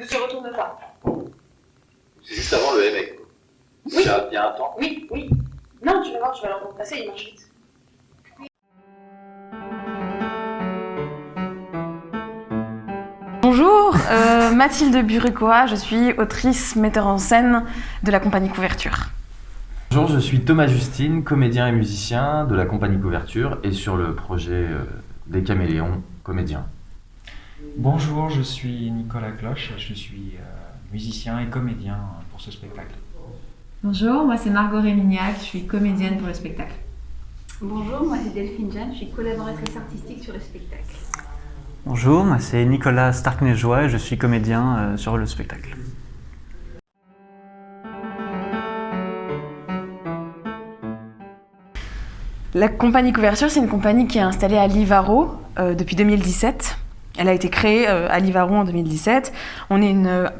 Ne se retourne pas. C'est juste avant le mec. Oui. Il y a un temps. Oui, oui. Non, tu vas voir, tu vas l'entendre passer, il marche vite. Bonjour, Mathilde Burécoa, je suis autrice, metteur en scène de la compagnie Couverture. Bonjour, je suis Thomas Justine, comédien et musicien de la compagnie Couverture et sur le projet des Caméléons, comédien. Bonjour, je suis Nicolas Cloche et je suis musicien et comédien pour ce spectacle. Bonjour, moi c'est Margot Rémignac, je suis comédienne pour le spectacle. Bonjour, moi c'est Delphine Jeanne, je suis collaboratrice artistique sur le spectacle. Bonjour, moi c'est Nicolas Starknejoie et je suis comédien sur le spectacle. La compagnie Couverture, c'est une compagnie qui est installée à Livaro depuis 2017. Elle a été créée à Livaro en 2017. On est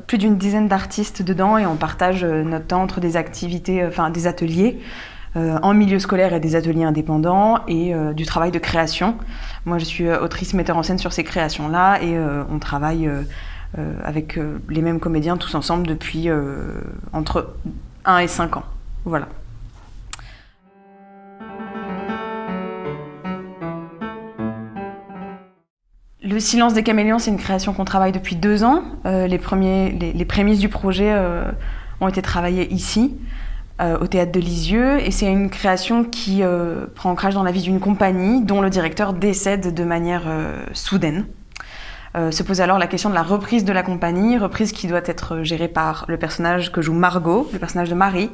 plus d'une dizaine d'artistes dedans et on partage notre temps entre des activités, des ateliers en milieu scolaire et des ateliers indépendants et du travail de création. Moi, je suis autrice, metteur en scène sur ces créations-là et on travaille avec les mêmes comédiens tous ensemble depuis entre 1 et 5 ans. Voilà. Le Silence des Caméléons, c'est une création qu'on travaille depuis 2 ans. Les prémices du projet ont été travaillées ici, au Théâtre de Lisieux, et c'est une création qui prend ancrage dans la vie d'une compagnie dont le directeur décède de manière soudaine. Se pose alors la question de la reprise de la compagnie, reprise qui doit être gérée par le personnage que joue Margot, le personnage de Marie,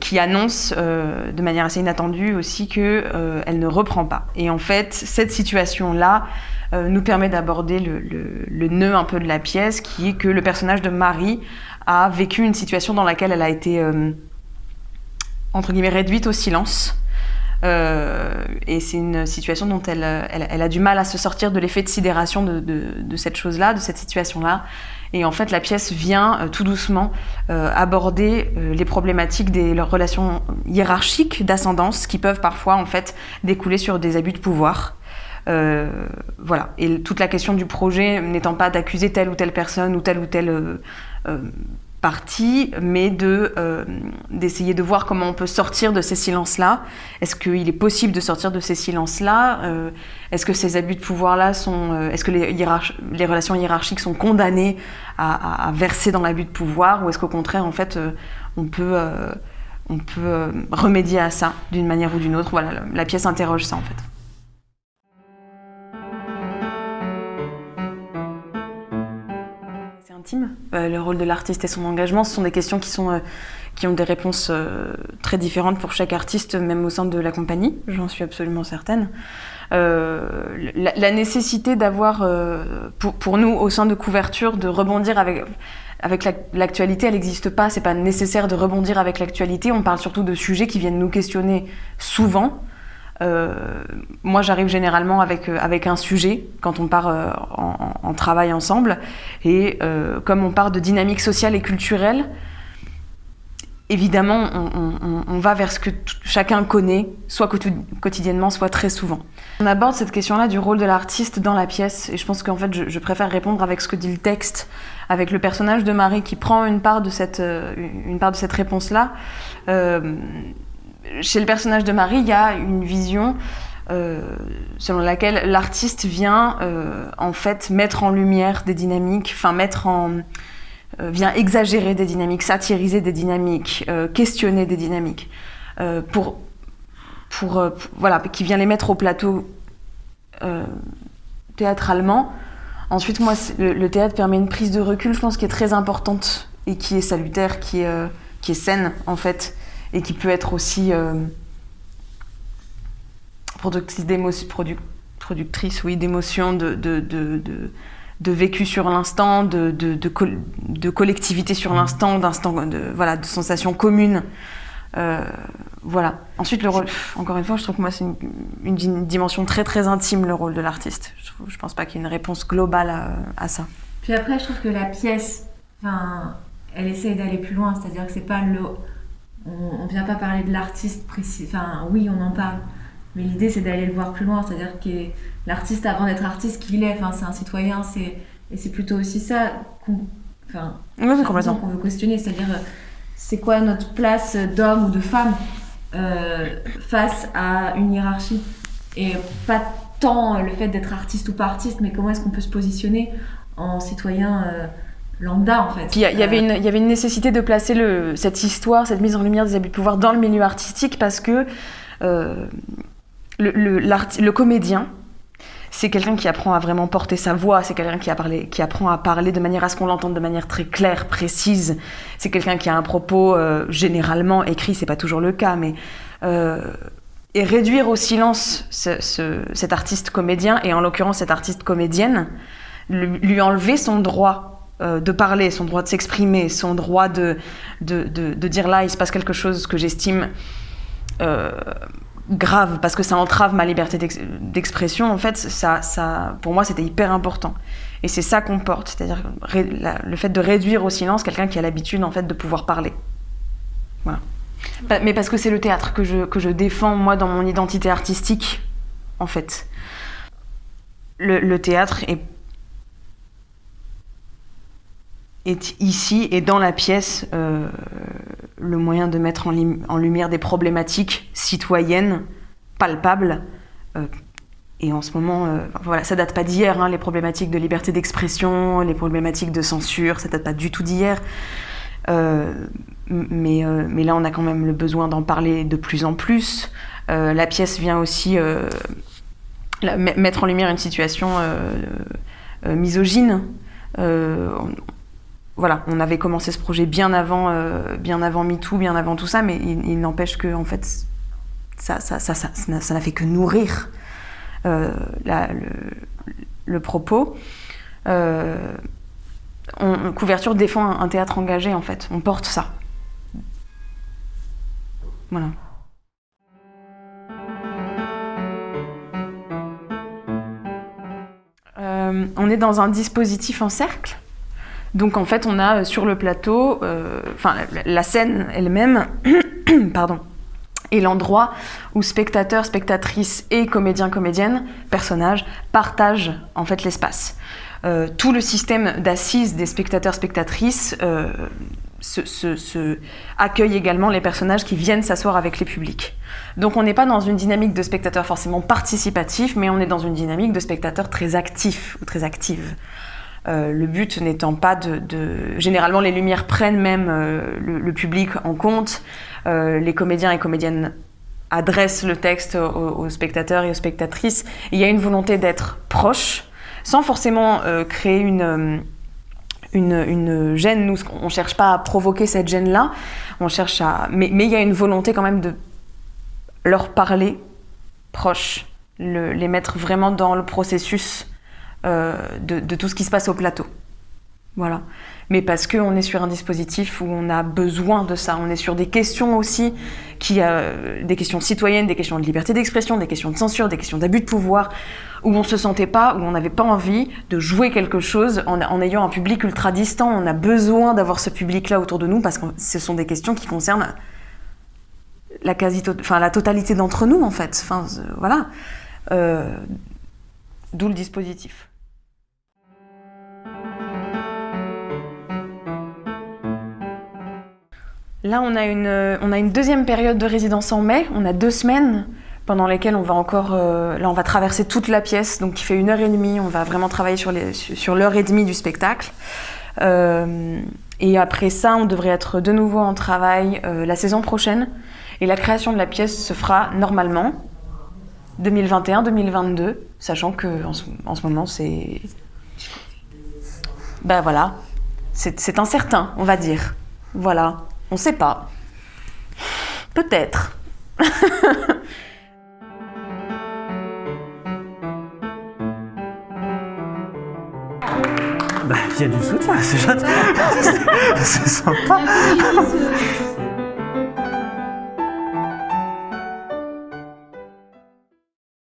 qui annonce de manière assez inattendue aussi qu'elle ne reprend pas. Et en fait, cette situation-là nous permet d'aborder le nœud un peu de la pièce, qui est que le personnage de Marie a vécu une situation dans laquelle elle a été, entre guillemets, réduite au silence. Et c'est une situation dont elle a du mal à se sortir de l'effet de sidération de cette chose-là, de cette situation-là. Et en fait, la pièce vient tout doucement aborder les problématiques de leurs relations hiérarchiques d'ascendance qui peuvent parfois en fait découler sur des abus de pouvoir. Voilà. Et toute la question du projet n'étant pas d'accuser telle ou telle personne ou telle partie, mais d'essayer de voir comment on peut sortir de ces silences-là. Est-ce qu'il est possible de sortir de ces silences-là ? Est-ce que ces abus de pouvoir-là est-ce que les relations hiérarchiques sont condamnées à verser dans l'abus de pouvoir, ou est-ce qu'au contraire, en fait, on peut remédier à ça d'une manière ou d'une autre ? Voilà, la pièce interroge ça, en fait. Intime. Le rôle de l'artiste et son engagement, ce sont des questions qui ont des réponses très différentes pour chaque artiste, même au sein de la compagnie, j'en suis absolument certaine. La nécessité d'avoir, pour nous, au sein de Couverture, de rebondir avec l'actualité, elle n'existe pas, c'est pas nécessaire de rebondir avec l'actualité, on parle surtout de sujets qui viennent nous questionner souvent. Moi, j'arrive généralement avec un sujet quand on part en travail ensemble. Et comme on part de dynamique sociale et culturelle, évidemment, on va vers ce que chacun connaît, soit quotidiennement, soit très souvent. On aborde cette question-là du rôle de l'artiste dans la pièce. Et je pense qu'en fait, je préfère répondre avec ce que dit le texte, avec le personnage de Marie qui prend une part de cette réponse-là. Chez le personnage de Marie, il y a une vision selon laquelle l'artiste vient en fait mettre en lumière des dynamiques, vient exagérer des dynamiques, satiriser des dynamiques, questionner des dynamiques, qui vient les mettre au plateau théâtralement. Ensuite, moi, le théâtre permet une prise de recul, je pense, qui est très importante et qui est salutaire, qui est saine en fait. Et qui peut être aussi productrice d'émotions, de vécu sur l'instant, de collectivité sur l'instant, de sensations communes. Voilà. Ensuite, le rôle, encore une fois, je trouve que moi, c'est une dimension très très intime, le rôle de l'artiste. Je pense pas qu'il y ait une réponse globale à ça. Puis après, je trouve que la pièce, elle essaie d'aller plus loin, c'est-à-dire que c'est pas on vient pas parler de l'artiste précis, oui, on en parle, mais l'idée c'est d'aller le voir plus loin, c'est-à-dire que l'artiste, avant d'être artiste, qui il est, c'est un citoyen, c'est Et c'est plutôt aussi ça qu'on Oui, complètement. qu'on veut questionner, c'est-à-dire c'est quoi notre place d'homme ou de femme face à une hiérarchie. Et pas tant le fait d'être artiste ou pas artiste, mais comment est-ce qu'on peut se positionner en citoyen lambda, en fait. Puis il y avait une nécessité de placer cette histoire, cette mise en lumière des abus de pouvoir dans le milieu artistique parce que le comédien, c'est quelqu'un qui apprend à vraiment porter sa voix, c'est quelqu'un qui apprend à parler de manière à ce qu'on l'entende de manière très claire, précise. C'est quelqu'un qui a un propos généralement écrit, c'est pas toujours le cas, mais... et réduire au silence cet artiste comédien, et en l'occurrence cette artiste comédienne, lui enlever son droit de parler, son droit de s'exprimer, son droit de dire là, il se passe quelque chose que j'estime grave, parce que ça entrave ma liberté d'expression, en fait, ça, pour moi, c'était hyper important. Et c'est ça qu'on porte, c'est-à-dire le fait de réduire au silence quelqu'un qui a l'habitude, en fait, de pouvoir parler. Voilà. Mais parce que c'est le théâtre que je défends, moi, dans mon identité artistique, en fait. Le théâtre est ici et dans la pièce le moyen de mettre en lumière des problématiques citoyennes, palpables. Et en ce moment, voilà, ça date pas d'hier, hein, les problématiques de liberté d'expression, les problématiques de censure, ça date pas du tout d'hier. Mais là, on a quand même le besoin d'en parler de plus en plus. La pièce vient aussi mettre en lumière une situation misogyne. Voilà, on avait commencé ce projet bien avant MeToo, bien avant tout ça, mais il n'empêche que en fait, ça n'a fait que nourrir le propos. Couverture défend un théâtre engagé, en fait. On porte ça. Voilà. On est dans un dispositif en cercle. Donc en fait, on a sur le plateau, la scène elle-même, pardon, et l'endroit où spectateurs, spectatrices et comédiens, comédiennes, personnages, partagent en fait l'espace. Tout le système d'assises des spectateurs, spectatrices accueille également les personnages qui viennent s'asseoir avec les publics. Donc on n'est pas dans une dynamique de spectateurs forcément participatifs, mais on est dans une dynamique de spectateurs très actifs ou très actives. Le but n'étant pas Généralement, les lumières prennent même le public en compte. Les comédiens et comédiennes adressent le texte aux spectateurs et aux spectatrices. Il y a une volonté d'être proche, sans forcément créer une gêne. Nous, on ne cherche pas à provoquer cette gêne-là. Mais il y a une volonté quand même de leur parler proche, les mettre vraiment dans le processus de tout ce qui se passe au plateau. Voilà. Mais parce qu'on est sur un dispositif où on a besoin de ça. On est sur des questions aussi, des questions citoyennes, des questions de liberté d'expression, des questions de censure, des questions d'abus de pouvoir, où on se sentait pas, où on n'avait pas envie de jouer quelque chose en ayant un public ultra distant. On a besoin d'avoir ce public-là autour de nous parce que ce sont des questions qui concernent la totalité d'entre nous, en fait. Voilà. D'où le dispositif. Là, on a une deuxième période de résidence en mai. On a 2 semaines pendant lesquelles on va encore... là, on va traverser toute la pièce, donc qui fait 1h30. On va vraiment travailler sur l'heure et demie du spectacle. Et après ça, on devrait être de nouveau en travail la saison prochaine. Et la création de la pièce se fera normalement 2021-2022, sachant qu'en ce moment, c'est... Ben voilà, c'est incertain, on va dire. Voilà. On sait pas. Peut-être. Il y a du soutien, c'est gentil. C'est sympa.